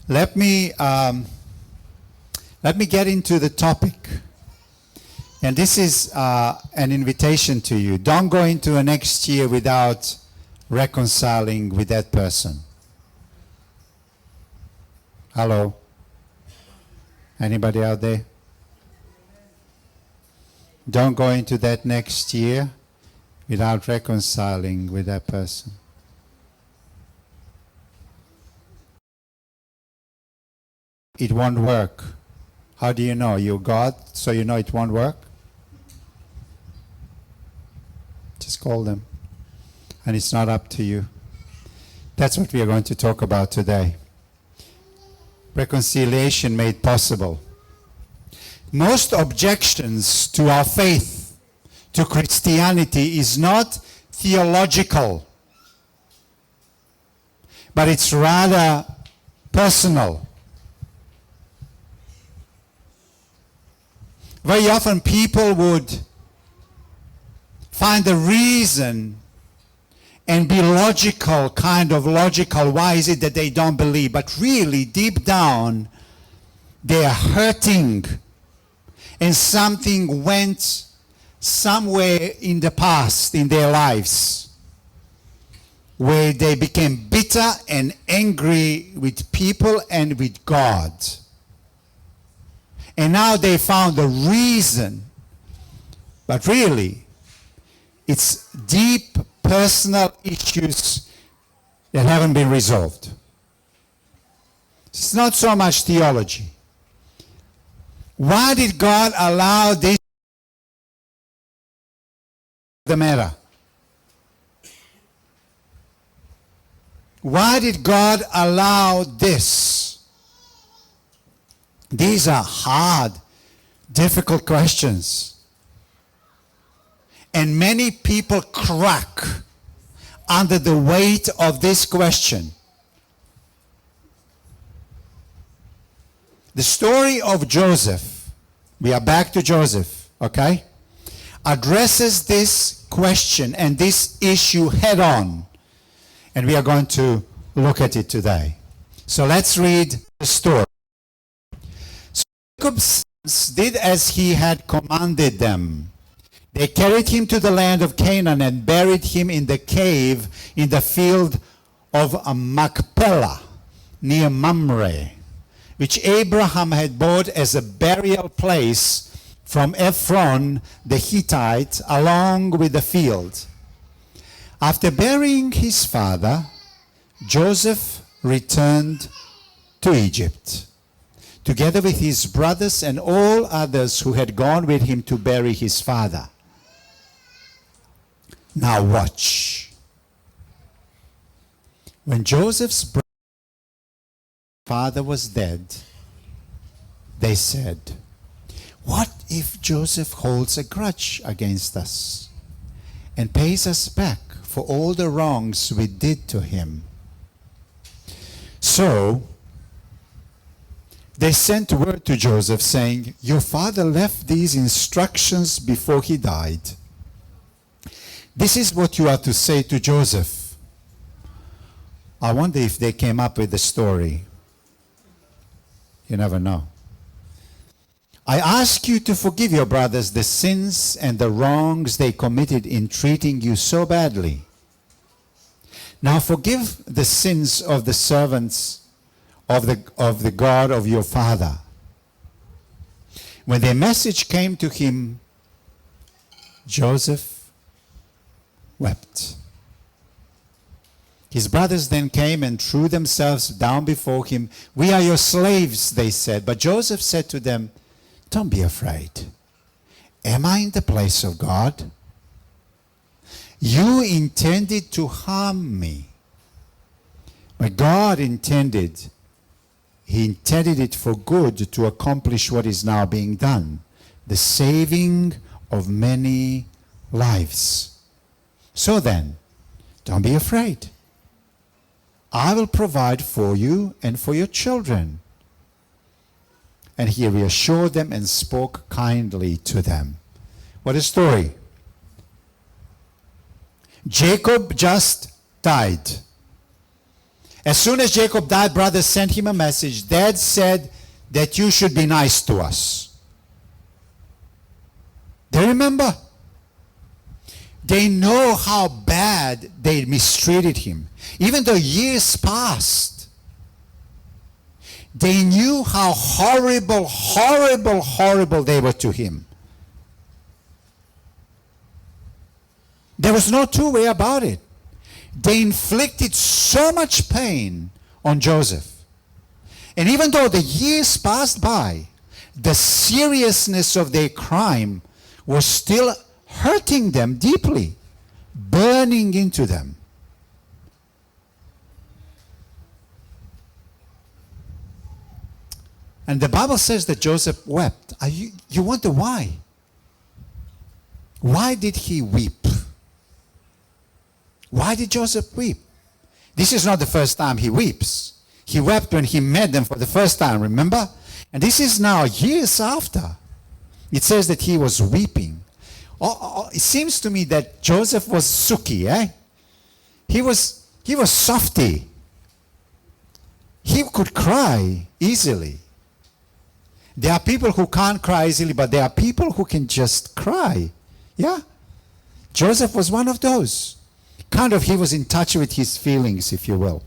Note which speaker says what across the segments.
Speaker 1: Let me get into the topic. And this is an invitation to you. Don't go into the next year without reconciling with that person. Hello? Anybody out there? Don't go into that next year without reconciling with that person. It won't work. How do you know? You're God, so you know it won't work? Just call them. And it's not up to you. That's what we are going to talk about today. Reconciliation made possible. Most objections to our faith, to Christianity, is not theological, but it's rather personal. Very often people would find a reason and be logical, why is it that they don't believe? But really, deep down, they are hurting. And something went somewhere in the past in their lives where they became bitter and angry with people and with God. And now they found a reason. But really, it's deep personal issues that haven't been resolved. It's not so much theology. Why did God allow this the matter? Why did God allow this? These are hard, difficult questions. And many people crack under the weight of this question. The story of Joseph, we are back to Joseph, okay, addresses this question and this issue head on. And we are going to look at it today. So let's read the story. So Jacob's sons did as he had commanded them. They carried him to the land of Canaan and buried him in the cave in the field of Machpelah near Mamre, which Abraham had bought as a burial place from Ephron the Hittite along with the field. After burying his father, Joseph returned to Egypt, together with his brothers and all others who had gone with him to bury his father. Now watch. When Joseph's father was dead, they said, "What if Joseph holds a grudge against us and pays us back for all the wrongs we did to him?" So they sent word to Joseph saying, "Your father left these instructions before he died. This is what you are to say to Joseph." I wonder if they came up with the story. You never know. "I ask you to forgive your brothers the sins and the wrongs they committed in treating you so badly. Now forgive the sins of the servants of the God of your father." When their message came to him, Joseph wept. His brothers then came and threw themselves down before him. "We are your slaves," they said. But Joseph said to them, "Don't be afraid. Am I in the place of God? You intended to harm me, but God intended it for good to accomplish what is now being done, the saving of many lives. So then, don't be afraid. I will provide for you and for your children." And he reassured them and spoke kindly to them. What a story. Jacob just died. As soon as Jacob died, brothers sent him a message. Dad said that you should be nice to us. They remember. They know how bad they mistreated him. Even though years passed, they knew how horrible, horrible, horrible they were to him. There was no two way about it. They inflicted so much pain on Joseph. And even though the years passed by, the seriousness of their crime was still hurting them deeply, burning into them. And the Bible says that Joseph wept. You wonder why? Why did he weep? Why did Joseph weep? This is not the first time he weeps. He wept when he met them for the first time, remember? And this is now years after. It says that he was weeping. It seems to me that Joseph was suki, eh? He was softy. He could cry easily. There are people who can't cry easily, but there are people who can just cry. Yeah? Joseph was one of those. Kind of, he was in touch with his feelings, if you will.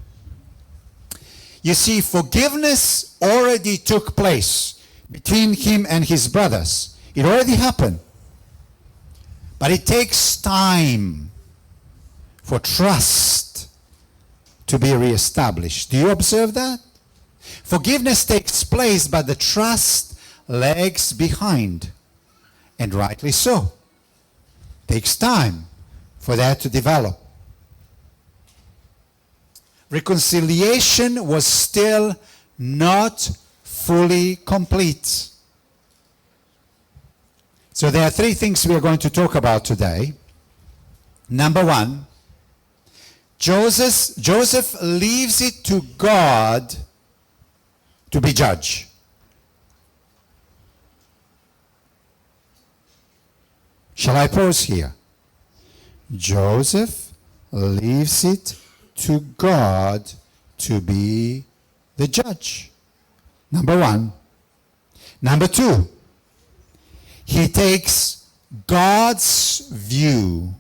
Speaker 1: You see, forgiveness already took place between him and his brothers. It already happened. But it takes time for trust to be reestablished. Do you observe that? Forgiveness takes place, but the trust lags behind. And rightly so. Takes time for that to develop. Reconciliation was still not fully complete. So there are three things we are going to talk about today. Number one, Joseph leaves it to God to be judge. Shall I pause here? Joseph leaves it to God to be the judge. Number one. Number two, he takes God's view.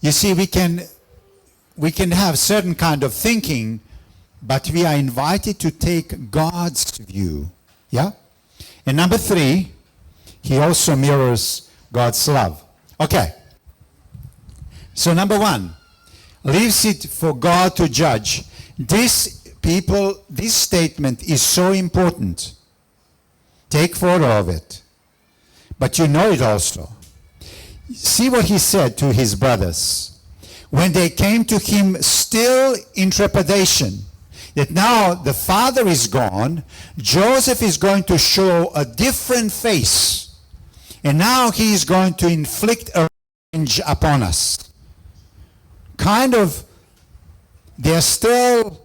Speaker 1: You see, we can have certain kind of thinking, but we are invited to take God's view. Yeah? And number three, he also mirrors God's love. Okay. So number one, leaves it for God to judge. This statement is so important. Take photo of it. But you know it also. See what he said to his brothers. When they came to him still in trepidation, that now the father is gone, Joseph is going to show a different face. And now he is going to inflict a revenge upon us. Kind of, they're still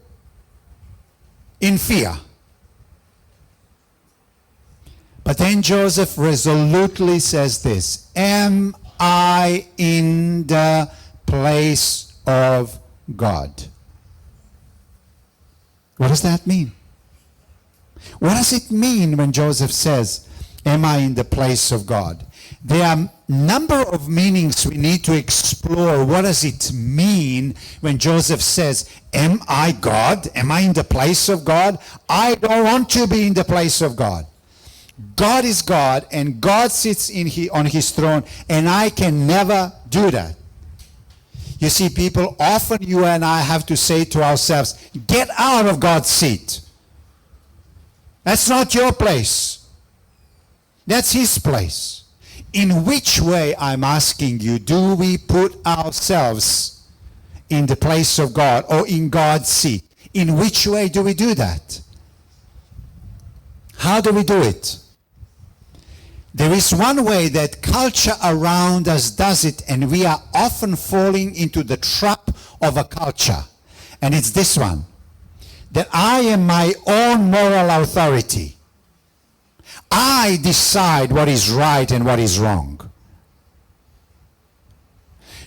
Speaker 1: in fear. But then Joseph resolutely says this, am I in the place of God? What does that mean? What does it mean when Joseph says, am I in the place of God? There are a number of meanings we need to explore. What does it mean when Joseph says, am I God? Am I in the place of God? I don't want to be in the place of God. God is God, and God sits on his throne, and I can never do that. You see, people, often you and I have to say to ourselves, get out of God's seat. That's not your place. That's his place. In which way, I'm asking you, do we put ourselves in the place of God or in God's seat? In which way do we do that? How do we do it? There is one way that culture around us does it, and we are often falling into the trap of a culture. And it's this one, that I am my own moral authority. I decide what is right and what is wrong.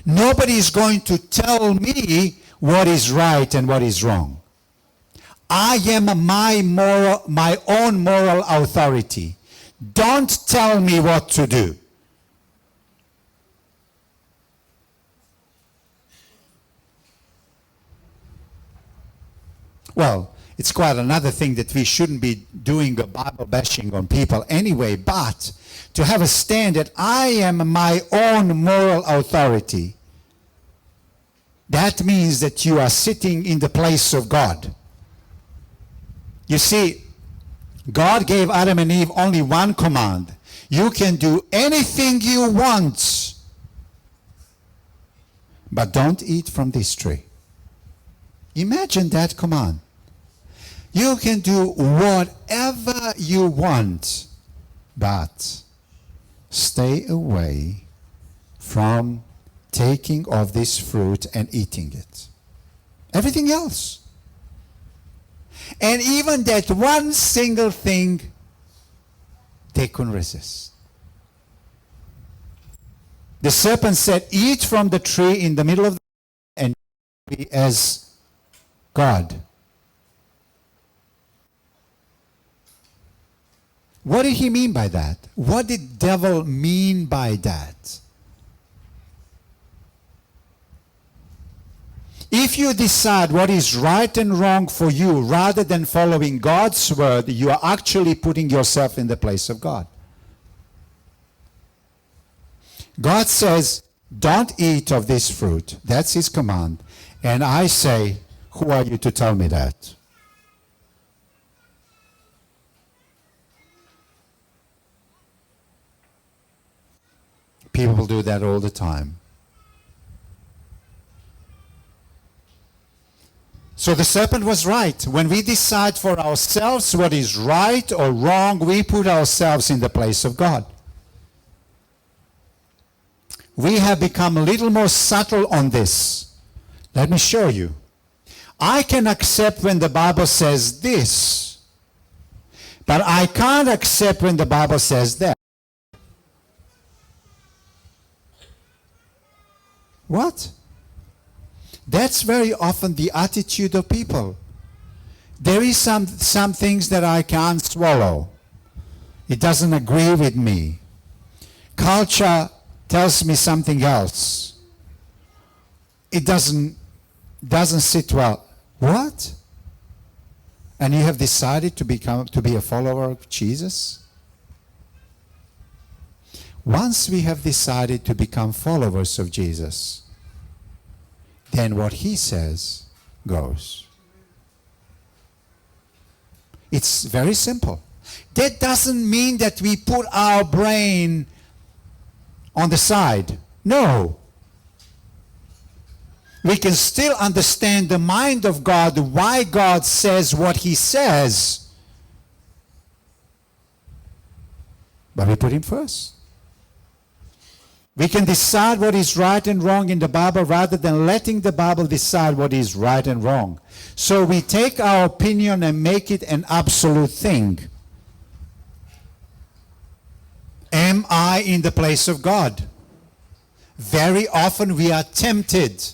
Speaker 1: Nobody is going to tell me what is right and what is wrong. I am my own moral authority. Don't tell me what to do. Well, it's quite another thing that we shouldn't be doing a Bible bashing on people anyway, but to have a stand that I am my own moral authority, that means that you are sitting in the place of God. You see, God gave Adam and Eve only one command. You can do anything you want, but don't eat from this tree. Imagine that command. You can do whatever you want, but stay away from taking of this fruit and eating it. Everything else. And even that one single thing, they couldn't resist. The serpent said, eat from the tree in the middle of the and be as God. What did he mean by that? What did devil mean by that? If you decide what is right and wrong for you rather than following God's word, you are actually putting yourself in the place of God. God says, don't eat of this fruit. That's his command. And I say, who are you to tell me that? People do that all the time. So the serpent was right. When we decide for ourselves what is right or wrong, we put ourselves in the place of God. We have become a little more subtle on this. Let me show you. I can accept when the Bible says this, but I can't accept when the Bible says that. What? That's very often the attitude of people. There is some things that I can't swallow. It doesn't agree with me. Culture tells me something else. It doesn't sit well. What? And you have decided to be a follower of Jesus? Once we have decided to become followers of Jesus, then what he says goes. It's very simple. That doesn't mean that we put our brain on the side. No. We can still understand the mind of God, why God says what he says. But we put him first. We can decide what is right and wrong in the Bible rather than letting the Bible decide what is right and wrong. So we take our opinion and make it an absolute thing. Am I in the place of God? Very often we are tempted.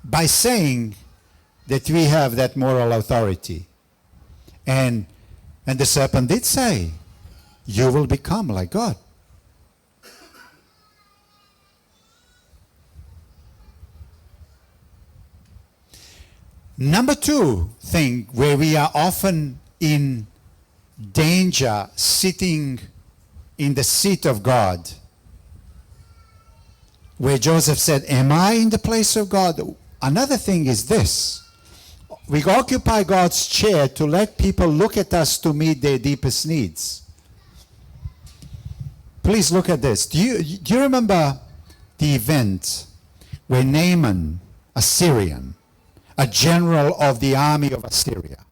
Speaker 1: By saying that we have that moral authority. And the serpent did say, you will become like God. Number two thing where we are often in danger sitting in the seat of God, where Joseph said, am I in the place of God? Another thing is this. We occupy God's chair to let people look at us to meet their deepest needs. Please look at this. Do you remember the event where Naaman, a Syrian, a general of the army of Assyria,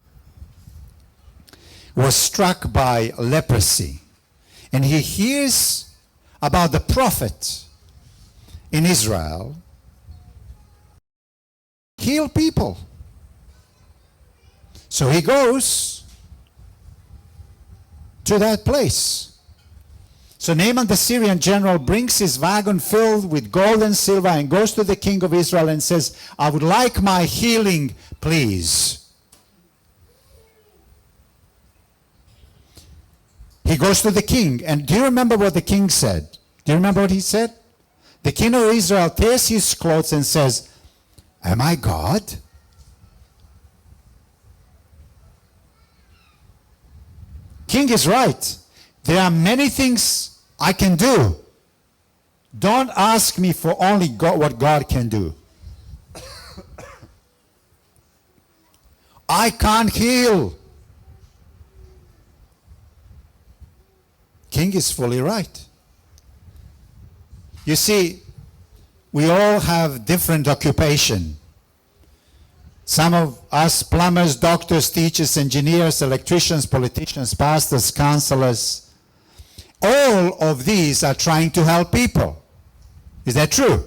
Speaker 1: was struck by leprosy? And he hears about the prophet in Israel heal people. So he goes to that place. So Naaman the Syrian general brings his wagon filled with gold and silver and goes to the king of Israel and says, I would like my healing, please. He goes to the king. And do you remember what the king said? Do you remember what he said? The king of Israel tears his clothes and says, am I God? King is right. There are many things I can do. Don't ask me for only God, what God can do. I can't heal. King is fully right. You see, we all have different occupation. Some of us plumbers, doctors, teachers, engineers, electricians, politicians, pastors, counselors, all of these are trying to help people. Is that true?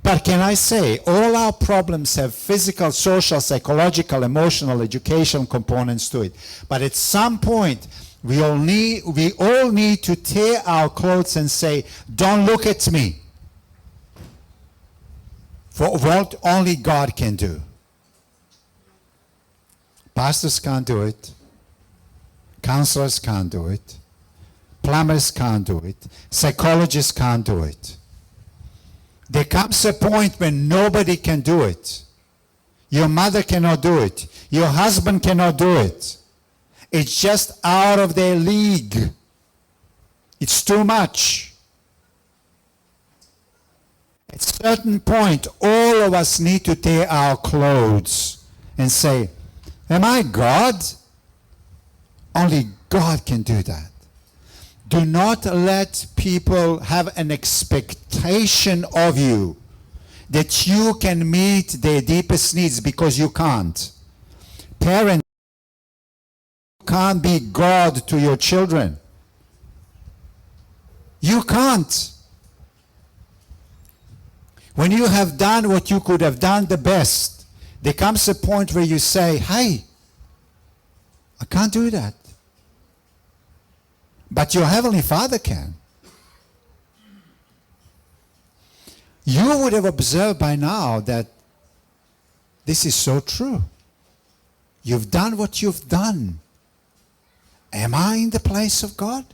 Speaker 1: But can I say, all our problems have physical, social, psychological, emotional, educational components to it. But at some point, we all need to tear our clothes and say, don't look at me. For what only God can do. Pastors can't do it. Counselors can't do it. Plumbers can't do it. Psychologists can't do it. There comes a point when nobody can do it. Your mother cannot do it. Your husband cannot do it. It's just out of their league. It's too much. At a certain point, all of us need to tear our clothes and say, am I God? Only God can do that. Do not let people have an expectation of you that you can meet their deepest needs, because you can't. Parents, you can't be God to your children. You can't. When you have done what you could have done the best, there comes a point where you say, hey, I can't do that. But your Heavenly Father can. You would have observed by now that this is so true. You've done what you've done. Am I in the place of God?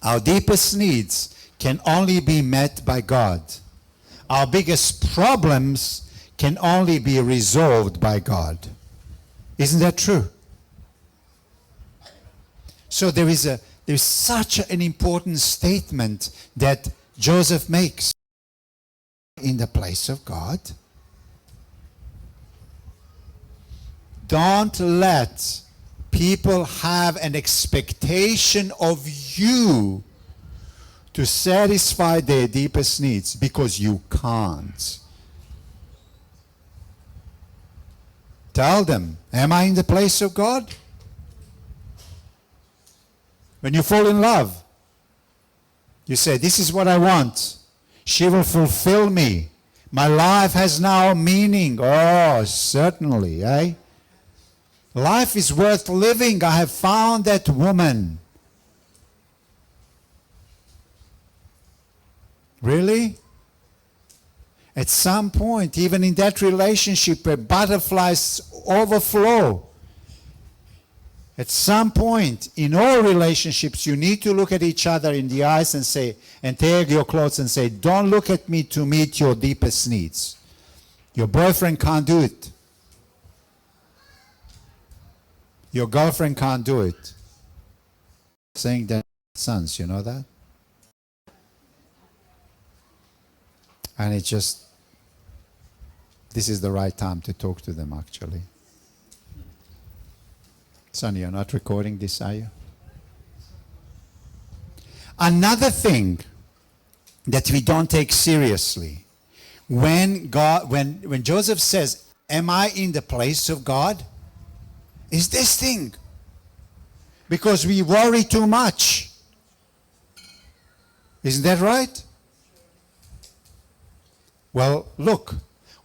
Speaker 1: Our deepest needs can only be met by God. Our biggest problems can only be resolved by God. Isn't that true? So there's such an important statement that Joseph makes. In the place of God. Don't let people have an expectation of you to satisfy their deepest needs, because you can't. Tell them, am I in the place of God? When you fall in love, you say, this is what I want. She will fulfill me. My life has now meaning. Oh, certainly, eh? Life is worth living. I have found that woman. Really? At some point, even in that relationship where butterflies overflow, at some point, in all relationships, you need to look at each other in the eyes and say, and tear your clothes and say, don't look at me to meet your deepest needs. Your boyfriend can't do it. Your girlfriend can't do it. Saying that sons, you know that? And it's just, this is the right time to talk to them, actually. Sonny, you're not recording this, are you? Another thing that we don't take seriously, when Joseph says, am I in the place of God? Is this thing. Because we worry too much. Isn't that right? Well, look,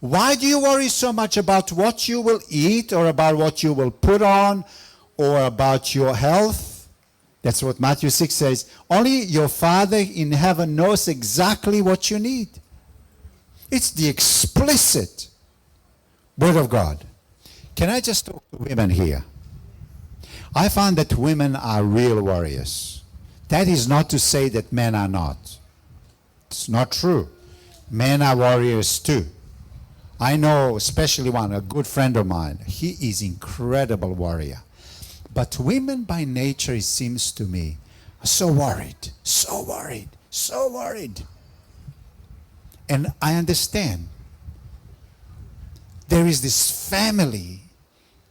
Speaker 1: Why do you worry so much about what you will eat or about what you will put on or about your health? That's what Matthew 6 says. Only your Father in heaven knows exactly what you need. It's the explicit Word of God. Can I just talk to women here? I find that women are real warriors. That is not to say that men are not. It's not true. Men are warriors too. I know especially one, a good friend of mine. He is incredible warrior. But women by nature, it seems to me, are so worried, so worried, so worried. And I understand. There is this family,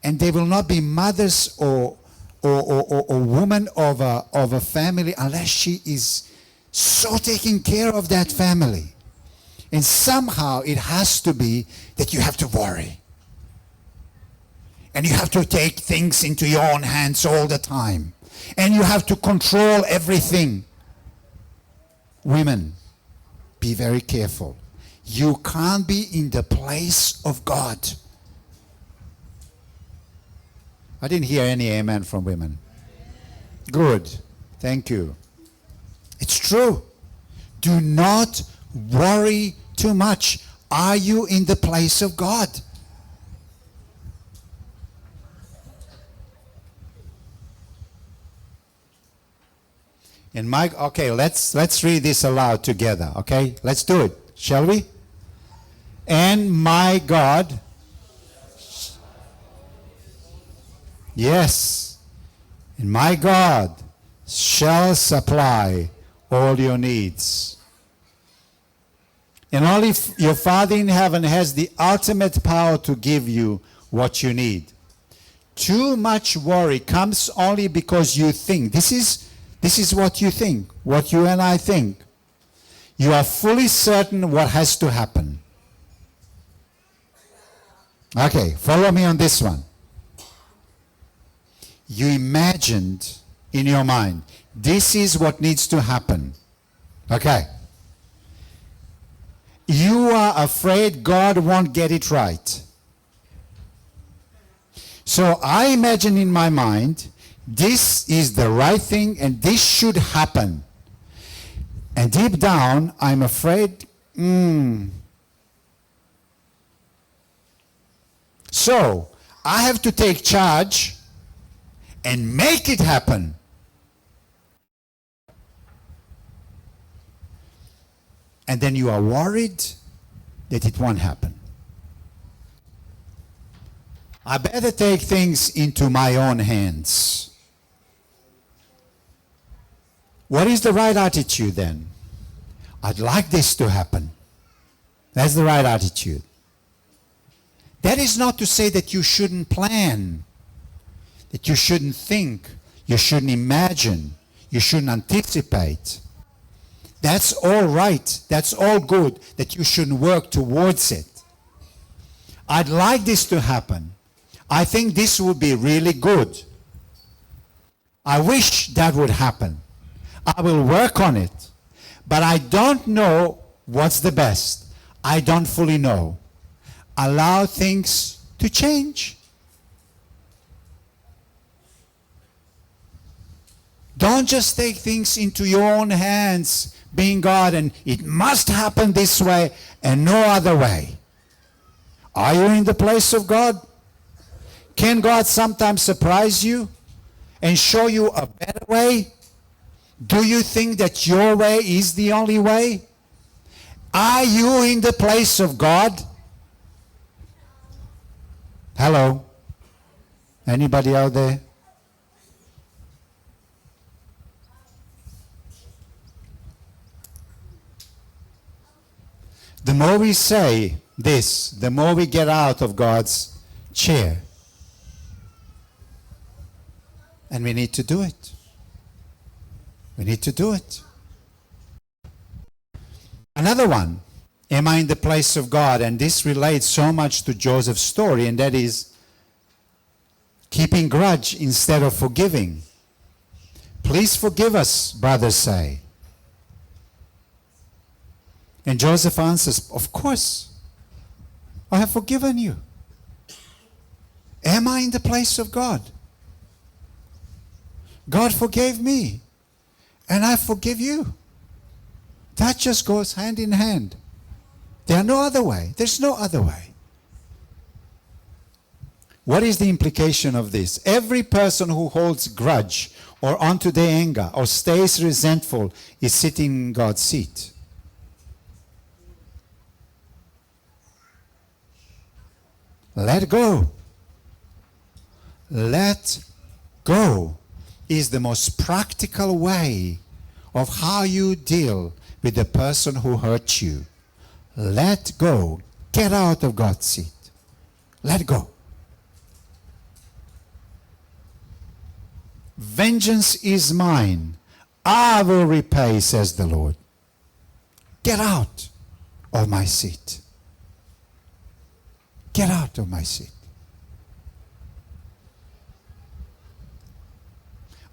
Speaker 1: and they will not be mothers or woman of a family unless she is so taking care of that family. And somehow it has to be that you have to worry. And you have to take things into your own hands all the time. And you have to control everything. Women, be very careful. You can't be in the place of God. I didn't hear any amen from women. Good. Thank you. It's true. Do not worry too much. Are you in the place of God? And Mike, okay, let's read this aloud together, okay? Let's do it, shall we? And my God, yes, and my God shall supply all your needs. And only your Father in heaven has the ultimate power to give you what you need. Too much worry comes only because you think. This is what you think, what you and I think. You are fully certain what has to happen. Okay, follow me on this one. You imagined in your mind, this is what needs to happen. Okay. You are afraid God won't get it right. So I imagine in my mind, this is the right thing and this should happen. And deep down, I'm afraid, So I have to take charge and make it happen. And then you are worried that it won't happen. I better take things into my own hands. What is the right attitude then? I'd like this to happen. That's the right attitude. That is not to say that you shouldn't plan, that you shouldn't think, you shouldn't imagine, you shouldn't anticipate. That's all right. That's all good, that you shouldn't work towards it. I'd like this to happen. I think this would be really good. I wish that would happen. I will work on it. But I don't know what's the best. I don't fully know. Allow things to change. Don't just take things into your own hands, being God, and it must happen this way and no other way. Are you in the place of God? Can God sometimes surprise you and show you a better way? Do you think that your way is the only way? Are you in the place of God? Hello? Anybody out there? The more we say this, the more we get out of God's chair. And we need to do it. We need to do it. Another one, am I in the place of God? And this relates so much to Joseph's story, and that is keeping grudge instead of forgiving. Please forgive us, brothers say. And Joseph answers, of course. I have forgiven you. Am I in the place of God? God forgave me, and I forgive you. That just goes hand in hand. There's no other way. There's no other way. What is the implication of this? Every person who holds grudge or onto their anger or stays resentful is sitting in God's seat. Let go. Let go is the most practical way of how you deal with the person who hurt you. Let go. Get out of God's seat. Let go. Vengeance is mine. I will repay, says the Lord. Get out of my seat. Get out of my seat.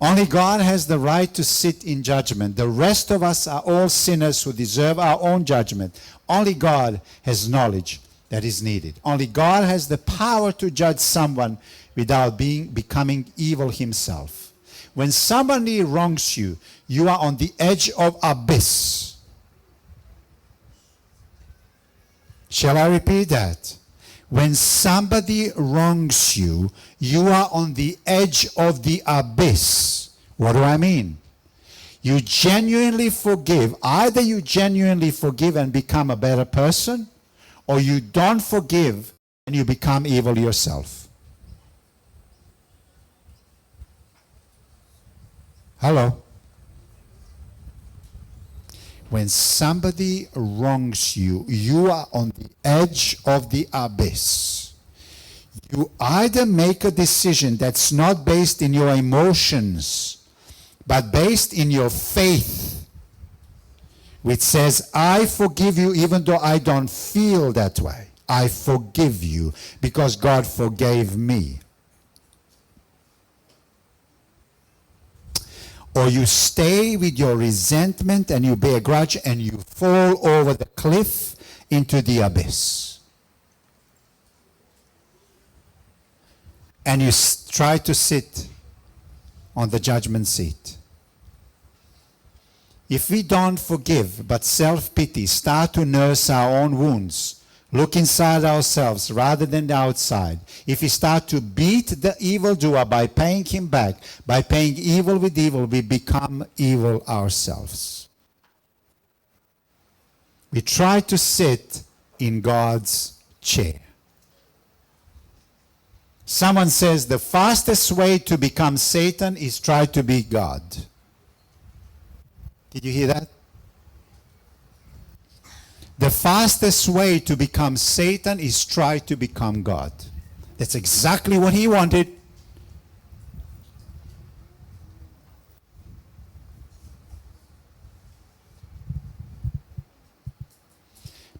Speaker 1: Only God has the right to sit in judgment. The rest of us are all sinners who deserve our own judgment. Only God has knowledge that is needed. Only God has the power to judge someone without becoming evil himself. When somebody wrongs you, you are on the edge of abyss. Shall I repeat that? When somebody wrongs you, you are on the edge of the abyss. What do I mean? You genuinely forgive. Either you genuinely forgive and become a better person, or you don't forgive and you become evil yourself. Hello? When somebody wrongs you, you are on the edge of the abyss. You either make a decision that's not based in your emotions, but based in your faith, which says, I forgive you even though I don't feel that way. I forgive you because God forgave me. Or you stay with your resentment and you bear a grudge and you fall over the cliff into the abyss. And you try to sit on the judgment seat. If we don't forgive but self-pity, start to nurse our own wounds, look inside ourselves rather than the outside. If we start to beat the evildoer by paying him back, by paying evil with evil, we become evil ourselves. We try to sit in God's chair. Someone says the fastest way to become Satan is try to be God. Did you hear that? The fastest way to become Satan is try to become God. That's exactly what he wanted.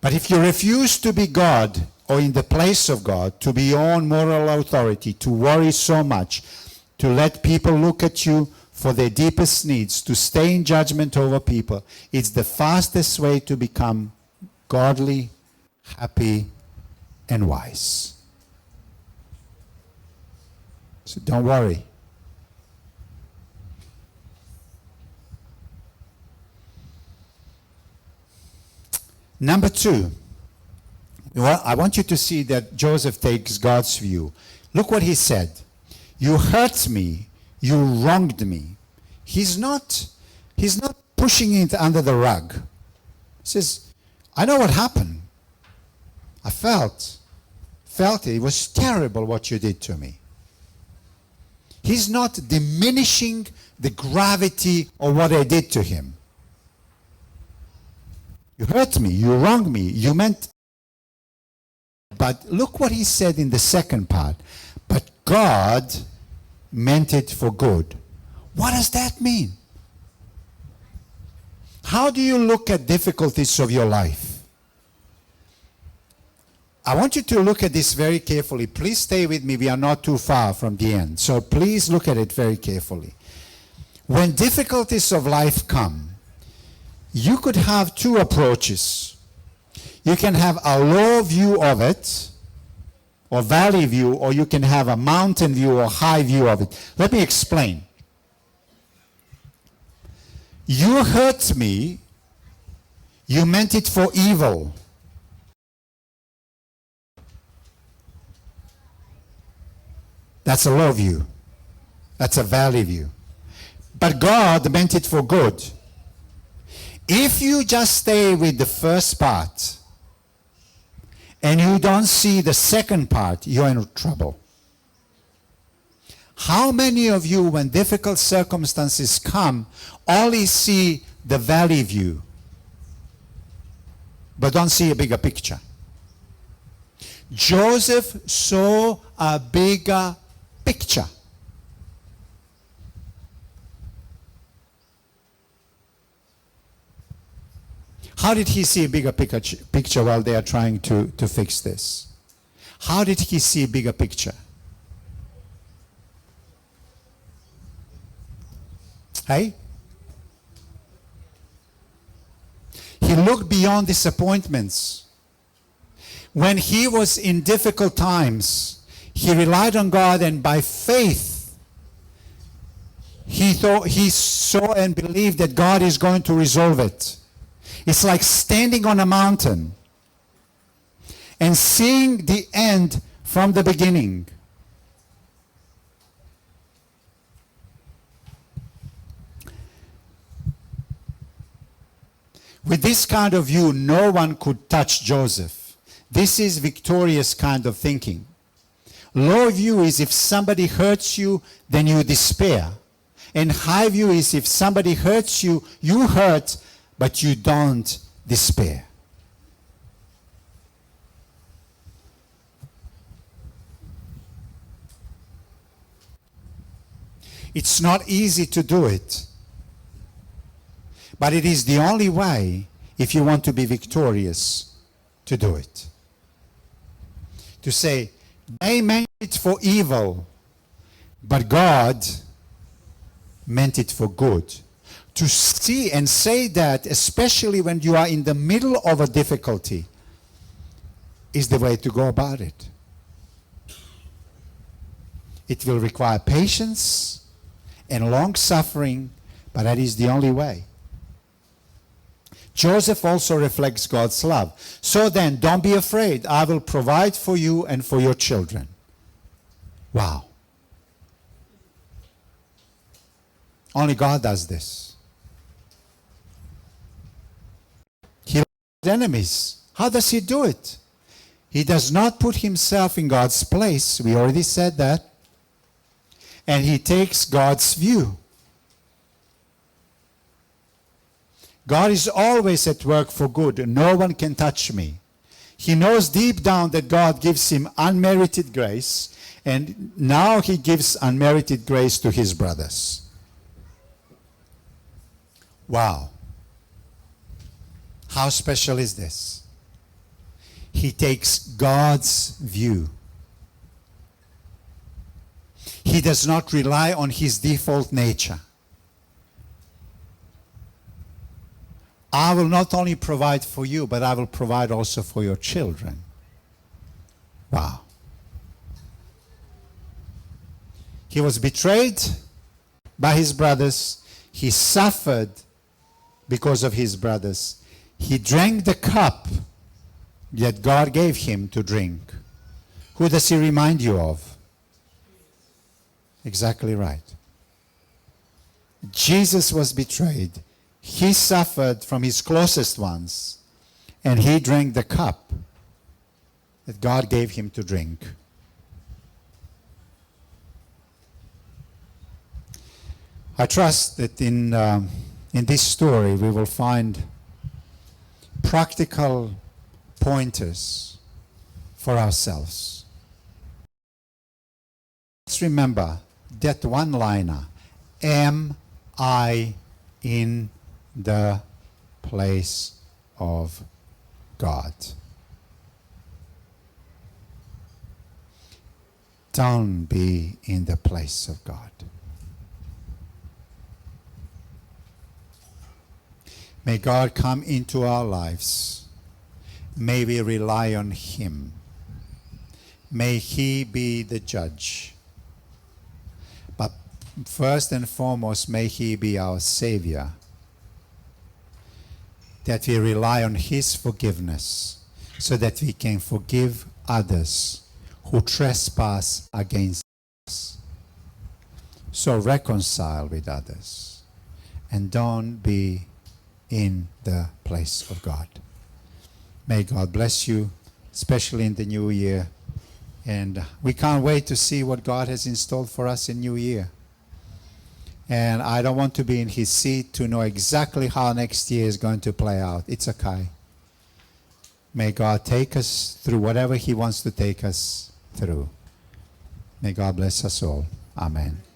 Speaker 1: But if you refuse to be God or in the place of God, to be your own moral authority, to worry so much, to let people look at you for their deepest needs, to stay in judgment over people, it's the fastest way to become godly, happy, and wise. So don't worry. Number two, I want you to see that Joseph takes God's view. Look what he said. You hurt me. You wronged me. He's not pushing it under the rug. He says, I know what happened. I felt it. It was terrible what you did to me. He's not diminishing the gravity of what I did to him. You hurt me. You wronged me. You meant... But look what he said in the second part. But God meant it for good. What does that mean? How do you look at difficulties of your life? I want you to look at this very carefully. Please stay with me. We are not too far from the end. So please look at it very carefully. When difficulties of life come, you could have two approaches. You can have a low view of it, or valley view, or you can have a mountain view or high view of it. Let me explain. You hurt me, you meant it for evil. That's a low view. That's a valley view. But God meant it for good. If you just stay with the first part and you don't see the second part, you're in trouble. How many of you, when difficult circumstances come, only see the valley view, but don't see a bigger picture? Joseph saw a bigger picture. How did he see a bigger picture while they are trying to fix this? How did he see a bigger picture? Hey? He looked beyond disappointments. When he was in difficult times, he relied on God, and by faith, he saw and believed that God is going to resolve it. It's like standing on a mountain and seeing the end from the beginning. With this kind of view, no one could touch Joseph. This is victorious kind of thinking. Low view is if somebody hurts you, then you despair. And high view is if somebody hurts you, you hurt, but you don't despair. It's not easy to do it, but it is the only way if you want to be victorious to do it. To say, they meant it for evil, but God meant it for good. To see and say that, especially when you are in the middle of a difficulty, is the way to go about it. It will require patience and long suffering, but that is the only way. Joseph also reflects God's love. So then, don't be afraid. I will provide for you and for your children. Wow. Only God does this. He loves enemies. How does he do it? He does not put himself in God's place. We already said that. And he takes God's view. God is always at work for good. No one can touch me. He knows deep down that God gives him unmerited grace, and now he gives unmerited grace to his brothers. Wow. How special is this? He takes God's view. He does not rely on his default nature. I will not only provide for you, but I will provide also for your children. Wow. He was betrayed by his brothers. He suffered because of his brothers. He drank the cup that God gave him to drink. Who does he remind you of? Exactly right. Jesus was betrayed. He suffered from his closest ones, and he drank the cup that God gave him to drink. I trust that in this story we will find practical pointers for ourselves. Let's remember that one-liner, am I in the place of God? Don't be in the place of God. May God come into our lives. May we rely on Him. May He be the judge. But first and foremost, may He be our Savior. That we rely on His forgiveness so that we can forgive others who trespass against us. So reconcile with others and don't be in the place of God. May God bless you, especially in the new year. And we can't wait to see what God has installed for us in new year. And I don't want to be in His seat to know exactly how next year is going to play out. It's okay. May God take us through whatever He wants to take us through. May God bless us all. Amen.